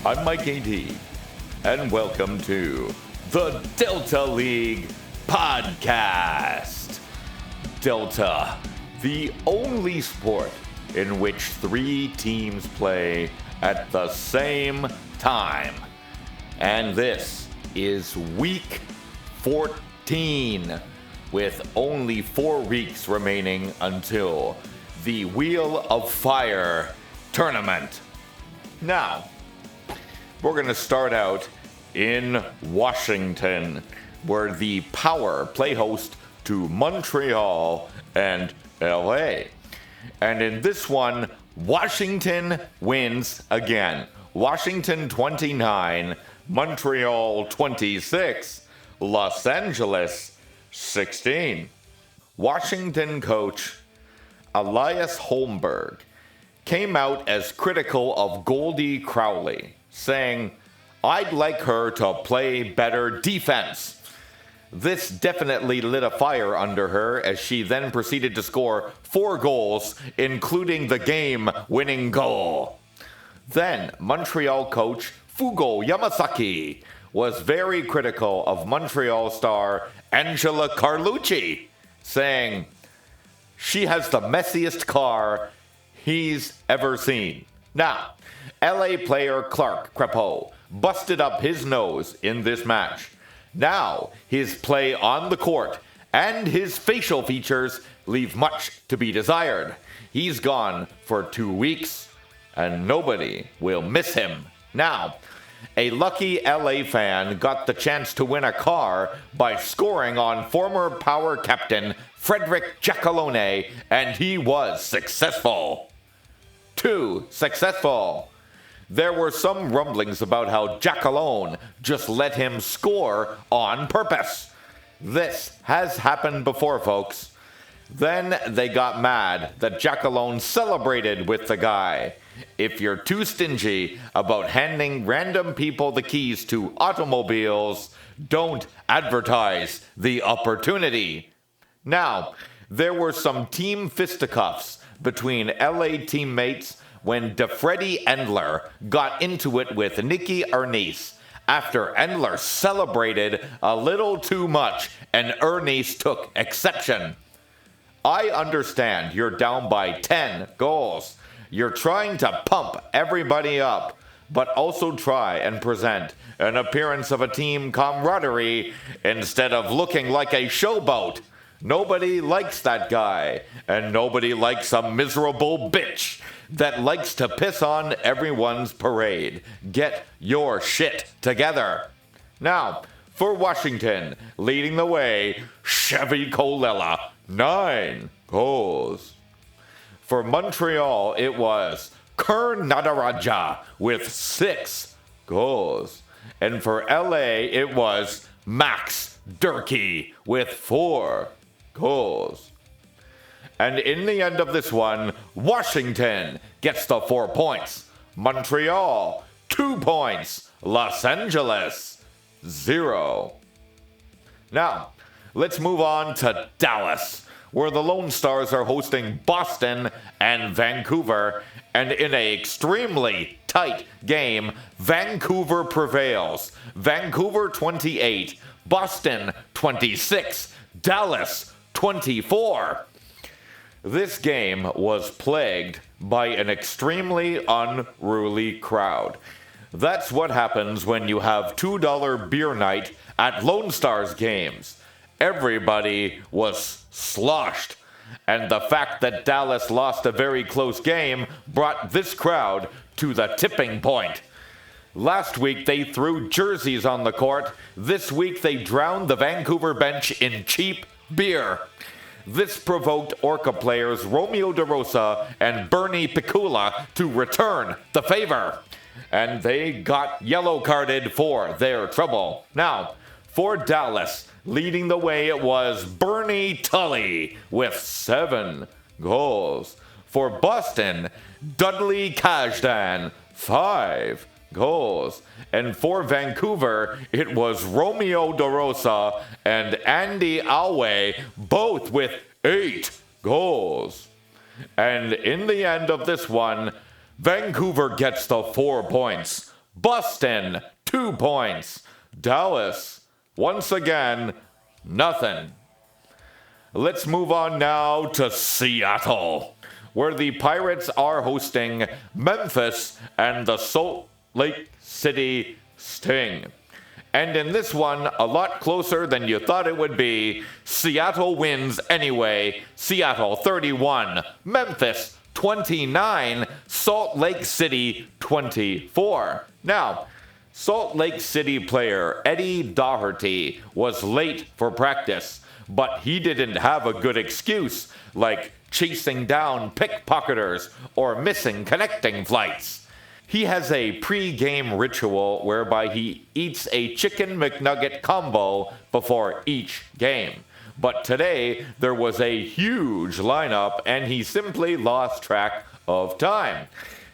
I'm Mike AD, and welcome to the Delta League Podcast. Delta, the only sport in which 3 teams play at the same time. And this is week 14, with only 4 weeks remaining until the Wheel of Fire tournament. Now, we're going to start out in Washington, where the Power play host to Montreal and LA. And in this one, Washington wins again. Washington 29, Montreal 26, Los Angeles 16. Washington coach Elias Holmberg came out as critical of Goldie Crowley, saying, "I'd like her to play better defense." This definitely lit a fire under her as she then proceeded to score 4 goals, including the game-winning goal. Then, Montreal coach Fugo Yamasaki was very critical of Montreal star Angela Carlucci, saying, "She has the messiest car he's ever seen." Now, LA player Clark Crepeau busted up his nose in this match. Now, his play on the court and his facial features leave much to be desired. He's gone for 2 weeks, and nobody will miss him. Now, a lucky LA fan got the chance to win a car by scoring on former Power captain Frederick Giacalone, and he was successful. 2 successful. There were some rumblings about how Giacalone just let him score on purpose. This has happened before, folks. Then they got mad that Giacalone celebrated with the guy. If you're too stingy about handing random people the keys to automobiles, don't advertise the opportunity. Now, there were some team fisticuffs between LA teammates when DeFreddy Endler got into it with Nicky Ernest after Endler celebrated a little too much and Ernest took exception. I understand you're down by 10 goals. You're trying to pump everybody up, but also try and present an appearance of a team camaraderie instead of looking like a showboat. Nobody likes that guy, and nobody likes a miserable bitch that likes to piss on everyone's parade. Get your shit together. Now, for Washington, leading the way, Chevy Colella, 9 goals. For Montreal, it was Kern Nadaraja with 6 goals. And for LA, it was Max Durkee with 4 goals. And in the end of this one, Washington gets the 4 points. Montreal, 2 points. Los Angeles, 0. Now, let's move on to Dallas, where the Lone Stars are hosting Boston and Vancouver. And in an extremely tight game, Vancouver prevails. Vancouver 28, Boston 26, Dallas 24. This game was plagued by an extremely unruly crowd. That's what happens when you have $2 beer night at Lone Stars games. Everybody was sloshed, and the fact that Dallas lost a very close game brought this crowd to the tipping point. Last week they threw jerseys on the court. This week they drowned the Vancouver bench in cheap beer. This provoked Orca players Romeo DeRosa and Bernie Picula to return the favor, and they got yellow carded for their trouble. Now, for Dallas, leading the way, it was Bernie Tully with 7 goals. For Boston, Dudley Kajdan, 5 goals. And for Vancouver, it was Romeo DeRosa and Andy Alway, both with 8 goals. And in the end of this one, Vancouver gets the 4 points. Boston, 2 points. Dallas, once again, nothing. Let's move on now to Seattle, where the Pirates are hosting Memphis and the Salt Lake City Sting. And in this one, a lot closer than you thought it would be, Seattle wins anyway. Seattle 31, Memphis 29, Salt Lake City 24. Now, Salt Lake City player Eddie Doherty was late for practice, but he didn't have a good excuse, like chasing down pickpocketers or missing connecting flights. He has a pre-game ritual whereby he eats a Chicken McNugget combo before each game. But today, there was a huge lineup and he simply lost track of time.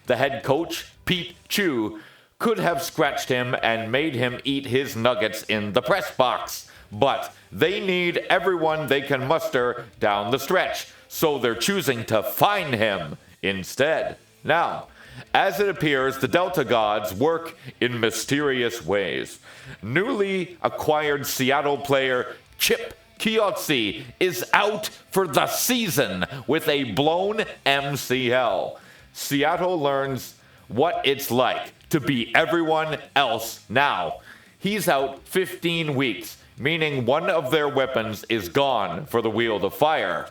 The head coach, Pete Chu, could have scratched him and made him eat his nuggets in the press box. But they need everyone they can muster down the stretch, so they're choosing to fine him instead. Now, as it appears, the Delta Gods work in mysterious ways. Newly acquired Seattle player Chip Chiozzi is out for the season with a blown MCL. Seattle learns what it's like to be everyone else now. He's out 15 weeks, meaning one of their weapons is gone for the Wheel of Fire.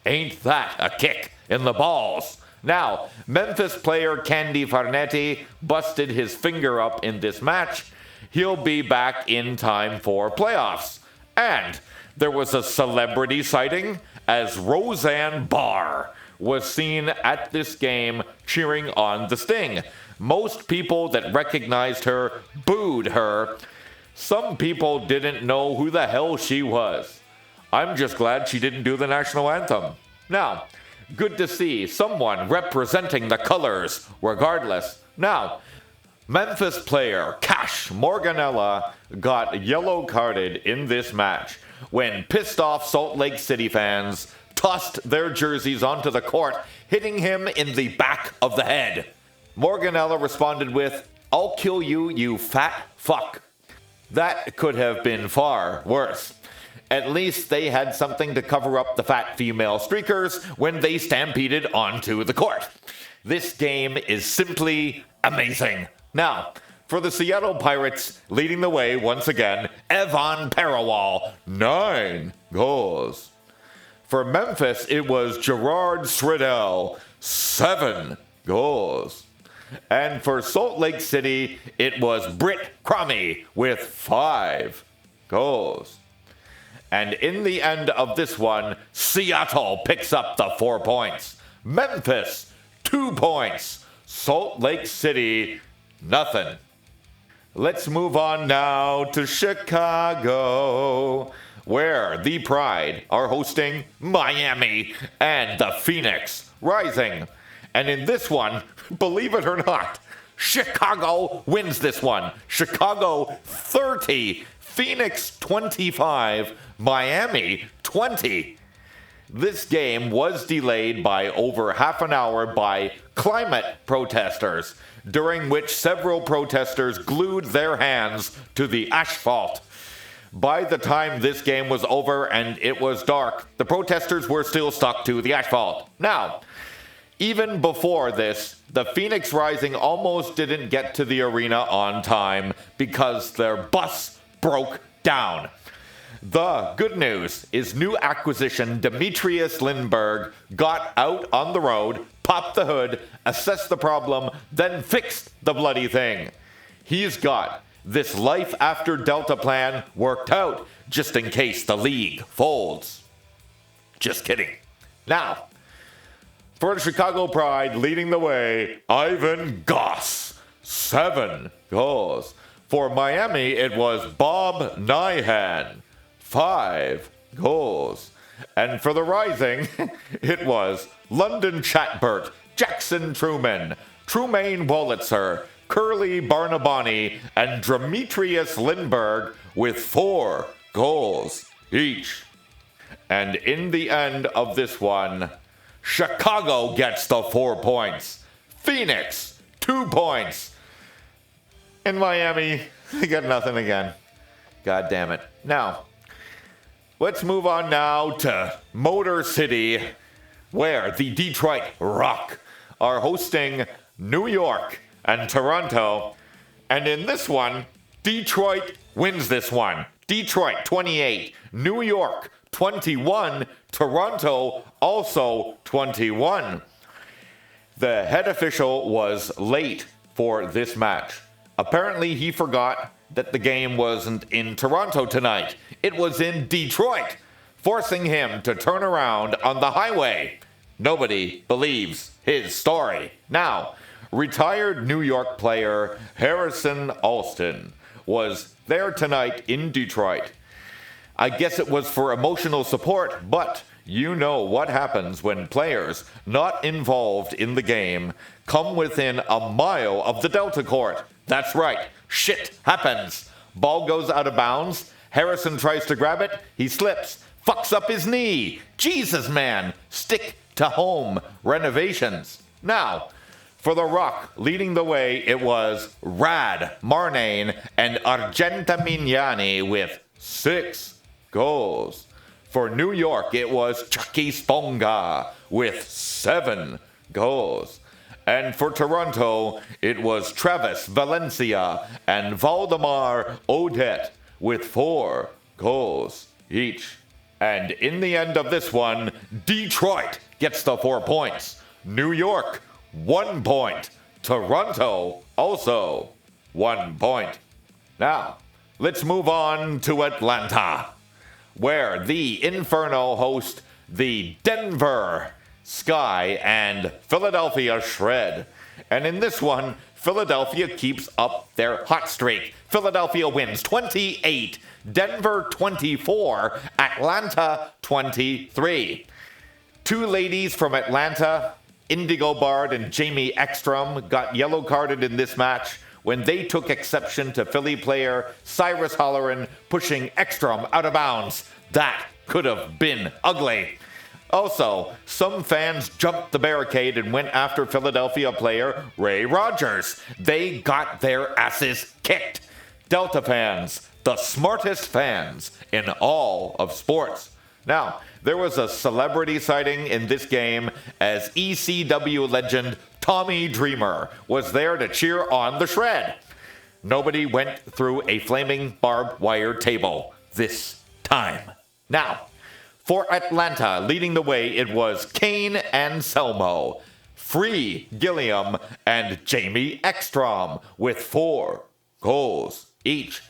Ain't that a kick in the balls? Now, Memphis player Candy Farnetti busted his finger up in this match. He'll be back in time for playoffs. And there was a celebrity sighting as Roseanne Barr was seen at this game cheering on the Sting. Most people that recognized her booed her. Some people didn't know who the hell she was. I'm just glad she didn't do the national anthem. Now, good to see someone representing the colors, regardless. Now, Memphis player Cash Morganella got yellow carded in this match when pissed off Salt Lake City fans tossed their jerseys onto the court, hitting him in the back of the head. Morganella responded with, "I'll kill you, you fat fuck." That could have been far worse. At least they had something to cover up the fat female streakers when they stampeded onto the court. This game is simply amazing. Now, for the Seattle Pirates, leading the way once again, Evan Parawal, 9 goals. For Memphis, it was Gerard Sriddell, 7 goals. And for Salt Lake City, it was Britt Cromie with 5 goals. And in the end of this one, Seattle picks up the 4 points. Memphis, 2 points. Salt Lake City, nothing. Let's move on now to Chicago, where the Pride are hosting Miami and the Phoenix Rising. And in this one, believe it or not, Chicago wins this one. Chicago 30, Phoenix 25, Miami 20. This game was delayed by over half an hour by climate protesters, during which several protesters glued their hands to the asphalt. By the time this game was over and it was dark, the protesters were still stuck to the asphalt. Now, even before this, the Phoenix Rising almost didn't get to the arena on time because their bus broke down. The good news is new acquisition Demetrius Lindbergh got out on the road, popped the hood, assessed the problem, then fixed the bloody thing. He's got this life after Delta plan worked out, just in case the league folds. Just kidding. Now, for the Chicago Pride, leading the way, Ivan Goss, 7 goals. For Miami, it was Bob Nyhan, 5 goals. And for the Rising, it was London Chatbert, Jackson Truman, Trumaine Wolitzer, Curly Barnabani, and Demetrius Lindbergh with 4 goals each. And in the end of this one, Chicago gets the 4 points. Phoenix, 2 points. In Miami, they got nothing again. God damn it. Now, let's move on now to Motor City, where the Detroit Rock are hosting New York and Toronto. And in this one, Detroit wins this one. Detroit 28, New York 21, Toronto also 21. The head official was late for this match. Apparently, he forgot that the game wasn't in Toronto tonight. It was in Detroit, forcing him to turn around on the highway. Nobody believes his story. Now, retired New York player Harrison Alston was there tonight in Detroit. I guess it was for emotional support, but you know what happens when players not involved in the game come within a mile of the Delta Court. That's right, shit happens. Ball goes out of bounds. Harrison tries to grab it. He slips, fucks up his knee. Jesus, man, stick to home renovations. Now, for the Rock, leading the way, it was Rad Marnane and Argenta Mignani with 6 goals. For New York, it was Chucky Sponga with 7 goals. And for Toronto, it was Travis Valencia and Valdemar Odette with 4 goals each. And in the end of this one, Detroit gets the 4 points. New York, 1 point. Toronto, also 1 point. Now, let's move on to Atlanta, where the Inferno host the Denver Sky and Philadelphia Shred. And in this one, Philadelphia keeps up their hot streak. Philadelphia wins 28, Denver 24, Atlanta 23. 2 ladies from Atlanta, Indigo Bard and Jamie Ekstrom, got yellow carded in this match when they took exception to Philly player Cyrus Holleran pushing Ekstrom out of bounds. That could have been ugly. Also, some fans jumped the barricade and went after Philadelphia player Ray Rogers. They got their asses kicked. Delta fans, the smartest fans in all of sports. Now, there was a celebrity sighting in this game as ECW legend Tommy Dreamer was there to cheer on the Shred. Nobody went through a flaming barbed wire table this time. Now, for Atlanta, leading the way, it was Kane and Selmo, Free Gilliam, and Jamie Ekstrom with 4 goals each.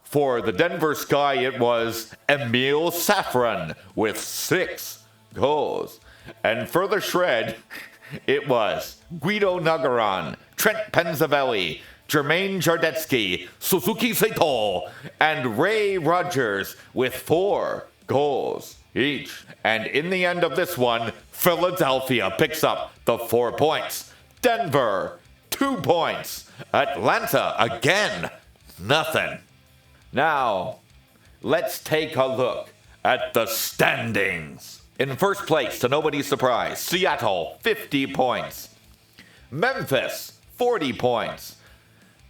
For the Denver Sky, it was Emil Safran with 6 goals. And for the Shred, it was Guido Nagaran, Trent Penzavelli, Jermaine Jardetsky, Suzuki Saito, and Ray Rogers with 4 goals each. And in the end of this one, Philadelphia picks up the 4 points. Denver, 2 points. Atlanta, again, nothing. Now, let's take a look at the standings. In first place, to nobody's surprise, Seattle, 50 points. Memphis, 40 points.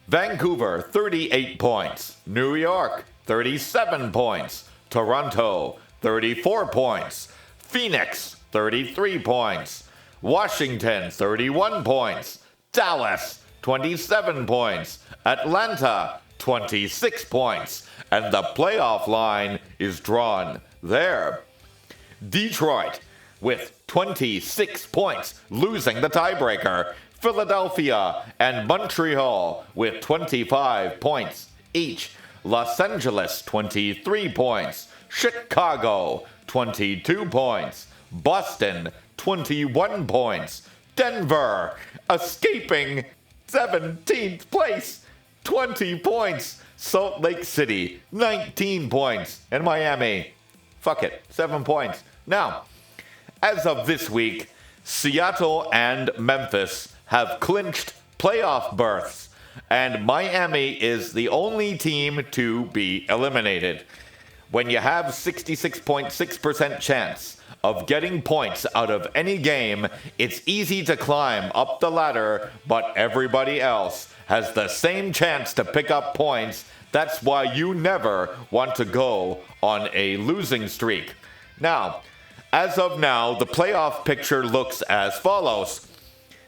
Vancouver, 38 points. New York, 37 points. Toronto, 34 points. Phoenix, 33 points. Washington, 31 points. Dallas, 27 points. Atlanta, 26 points. And the playoff line is drawn there. Detroit, with 26 points, losing the tiebreaker. Philadelphia and Montreal with 25 points each. Los Angeles, 23 points. Chicago, 22 points. Boston, 21 points. Denver, escaping 17th place, 20 points. Salt Lake City, 19 points. And Miami, fuck it, 7 points. Now, as of this week, Seattle and Memphis have clinched playoff berths, and Miami is the only team to be eliminated. When you have 66.6% chance of getting points out of any game, it's easy to climb up the ladder, but everybody else has the same chance to pick up points. That's why you never want to go on a losing streak. Now, as of now, the playoff picture looks as follows.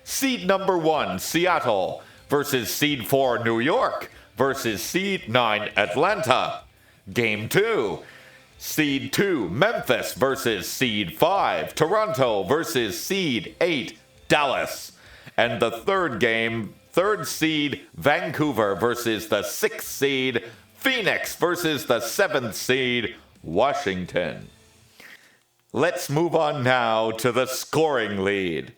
Seed number 1, Seattle, versus Seed 4, New York, versus Seed 9, Atlanta. Game 2, Seed 2, Memphis, versus Seed 5, Toronto, versus Seed 8, Dallas. And the third game, 3rd seed, Vancouver, versus the 6th seed, Phoenix, versus the 7th seed, Washington. Let's move on now to the scoring lead.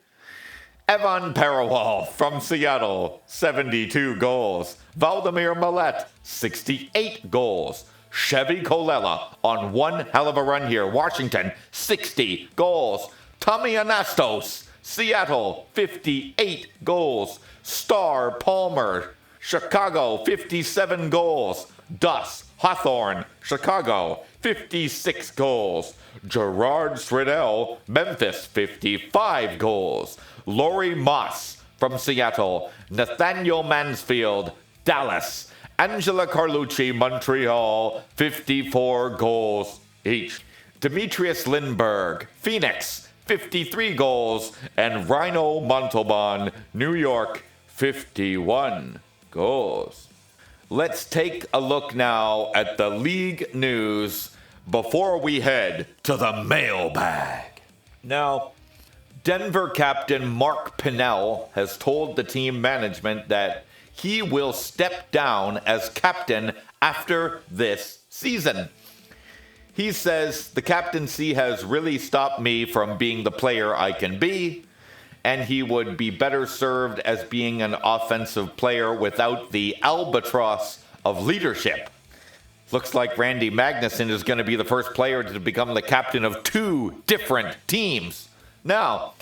Evan Parawal from Seattle, 72 goals. Valdemir Millet, 68 goals. Chevy Colella on one hell of a run here. Washington, 60 goals. Tommy Anastos, Seattle, 58 goals. Star Palmer, Chicago, 57 goals. Dus Hawthorne, Chicago, 56 goals. Gerard Sriddell, Memphis, 55 goals. Laurie Moss from Seattle. Nathaniel Mansfield, Dallas. Angela Carlucci, Montreal, 54 goals each. Demetrius Lindbergh, Phoenix, 53 goals. And Rhino Montalban, New York, 51 goals. Let's take a look now at the league news before we head to the mailbag. Now, Denver captain Mark Pinnell has told the team management that he will step down as captain after this season. He says, the captaincy has really stopped me from being the player I can be, and he would be better served as being an offensive player without the albatross of leadership. Looks like Randy Magnuson is going to be the first player to become the captain of 2 different teams. Now,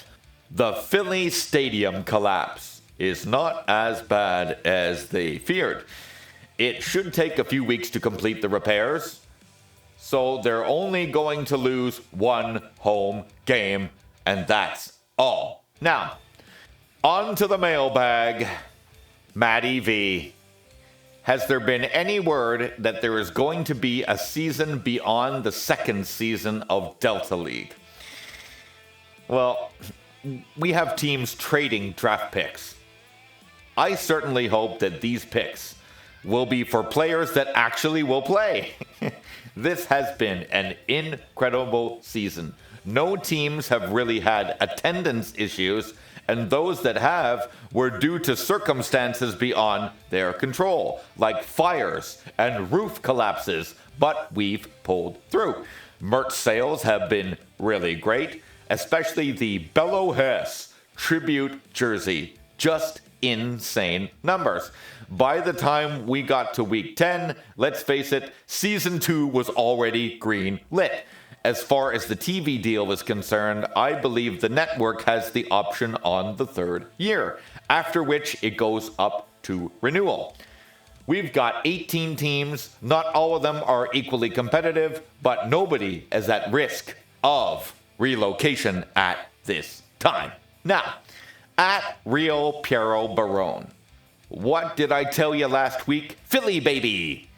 the Philly Stadium collapse is not as bad as they feared. It should take a few weeks to complete the repairs, so they're only going to lose 1 home game, and that's all. Now, on to the mailbag. Matty V. Has there been any word that there is going to be a season beyond the 2nd season of Delta League? Well, we have teams trading draft picks. I certainly hope that these picks will be for players that actually will play. This has been an incredible season. No teams have really had attendance issues, and those that have were due to circumstances beyond their control, like fires and roof collapses, but we've pulled through. Merch sales have been really great, especially the Bello Hess tribute jersey. Just insane numbers. By the time we got to week 10, let's face it, season 2 was already green lit. As far as the TV deal is concerned, I believe the network has the option on the 3rd year, after which it goes up to renewal. We've got 18 teams. Not all of them are equally competitive, but nobody is at risk of relocation at this time. Now, at Real Piero Barone, what did I tell you last week? Philly, baby!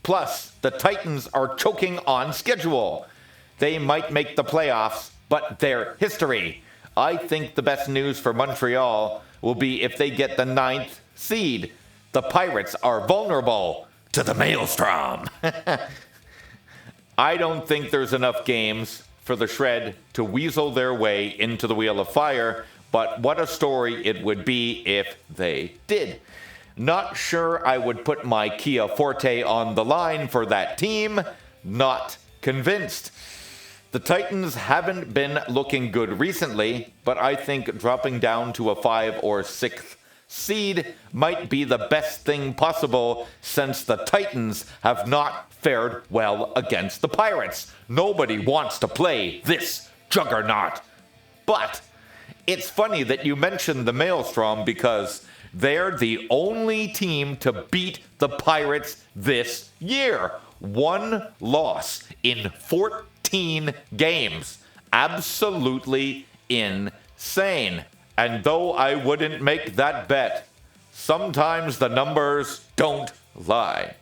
Plus, the Titans are choking on schedule. They might make the playoffs, but they're history. I think the best news for Montreal will be if they get the 9th seed. The Pirates are vulnerable to the Maelstrom. I don't think there's enough games for the Shred to weasel their way into the Wheel of Fire, but what a story it would be if they did. Not sure I would put my Kia Forte on the line for that team. Not convinced. The Titans haven't been looking good recently, but I think dropping down to a 5 or 6th seed might be the best thing possible, since the Titans have not fared well against the Pirates. Nobody wants to play this juggernaut. But it's funny that you mentioned the Maelstrom, because they're the only team to beat the Pirates this year. 1 loss in 14 games. absolutely insane. And though I wouldn't make that bet, sometimes the numbers don't lie.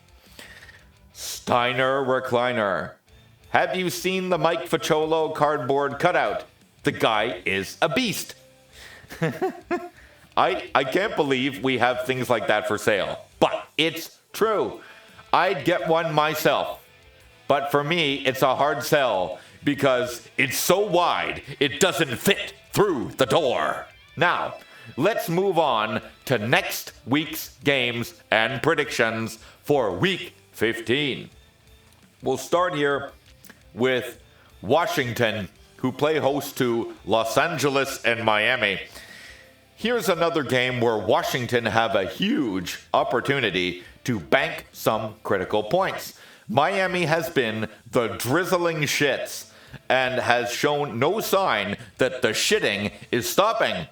Steiner Recliner. Have you seen the Mike Facciolo cardboard cutout? The guy is a beast. I can't believe we have things like that for sale, but it's true. I'd get one myself, but for me, it's a hard sell because it's so wide, it doesn't fit through the door. Now, let's move on to next week's games and predictions for Week 15. We'll start here with Washington, who play host to Los Angeles and Miami. Here's another game where Washington have a huge opportunity to bank some critical points. Miami has been the drizzling shits and has shown no sign that the shitting is stopping.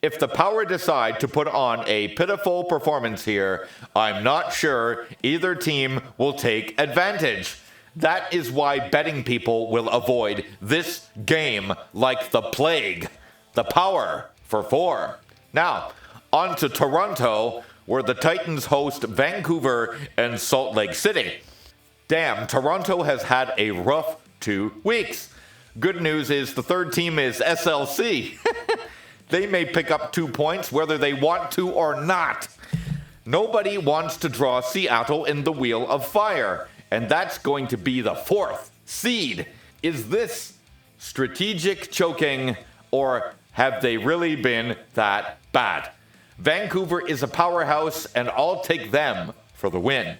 If the Power decide to put on a pitiful performance here, I'm not sure either team will take advantage. That is why betting people will avoid this game like the plague. The Power for 4. Now, on to Toronto, where the Titans host Vancouver and Salt Lake City. Damn, Toronto has had a rough 2 weeks. Good news is the third team is SLC. They may pick up 2 points whether they want to or not. Nobody wants to draw Seattle in the Wheel of Fire, and that's going to be the 4th seed. Is this strategic choking, or have they really been that bad? Vancouver is a powerhouse, and I'll take them for the win.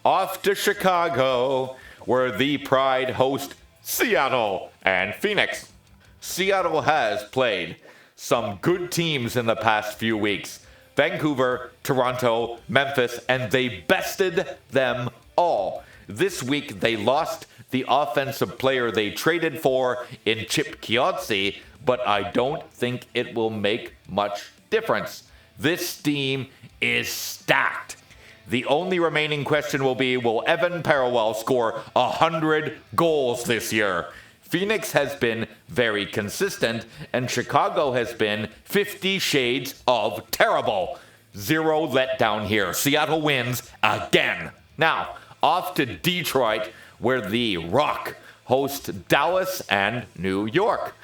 Off to Chicago, where the Pride host Seattle and Phoenix. Seattle has played some good teams in the past few weeks. Vancouver, Toronto, Memphis, and they bested them all. This week, they lost the offensive player they traded for in Chip Chiozzi, but I don't think it will make much difference. This team is stacked. The only remaining question will be, will Evan Parallel score 100 goals this year? Phoenix has been very consistent, and Chicago has been 50 shades of terrible. 0 letdown here. Seattle wins again. Now, off to Detroit, where the Rock host Dallas and New York.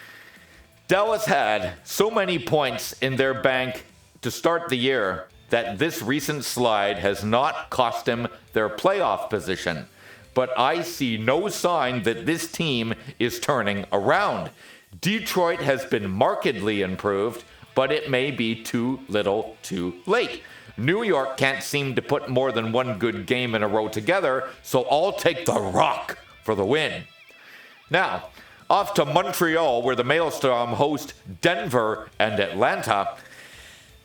Dallas had so many points in their bank to start the year that this recent slide has not cost them their playoff position. But I see no sign that this team is turning around. Detroit has been markedly improved, but it may be too little too late. New York can't seem to put more than one good game in a row together, so I'll take the Rock for the win. Now, off to Montreal, where the Maelstrom host Denver and Atlanta.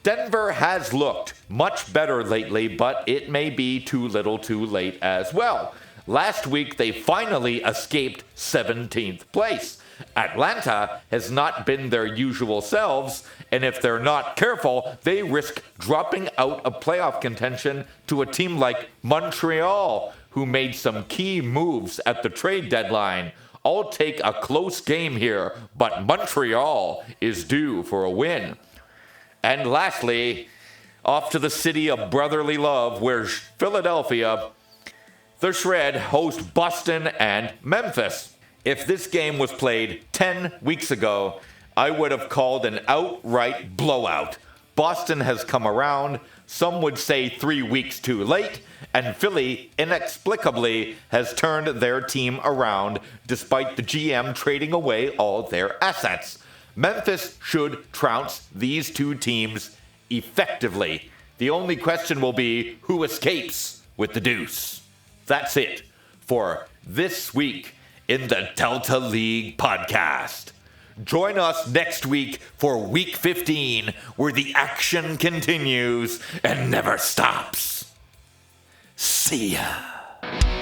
Denver has looked much better lately, but it may be too little too late as well. Last week, they finally escaped 17th place. Atlanta has not been their usual selves, and if they're not careful, they risk dropping out of playoff contention to a team like Montreal, who made some key moves at the trade deadline. I'll take a close game here, but Montreal is due for a win. And lastly, off to the city of brotherly love, where Philadelphia, the Shred, host Boston and Memphis. If this game was played 10 weeks ago, I would have called an outright blowout. Boston has come around, some would say 3 weeks too late, and Philly inexplicably has turned their team around despite the GM trading away all their assets. Memphis should trounce these two teams effectively. The only question will be who escapes with the deuce. That's it for this week in the Delta League podcast. Join us next week for Week 15, where the action continues and never stops. See ya.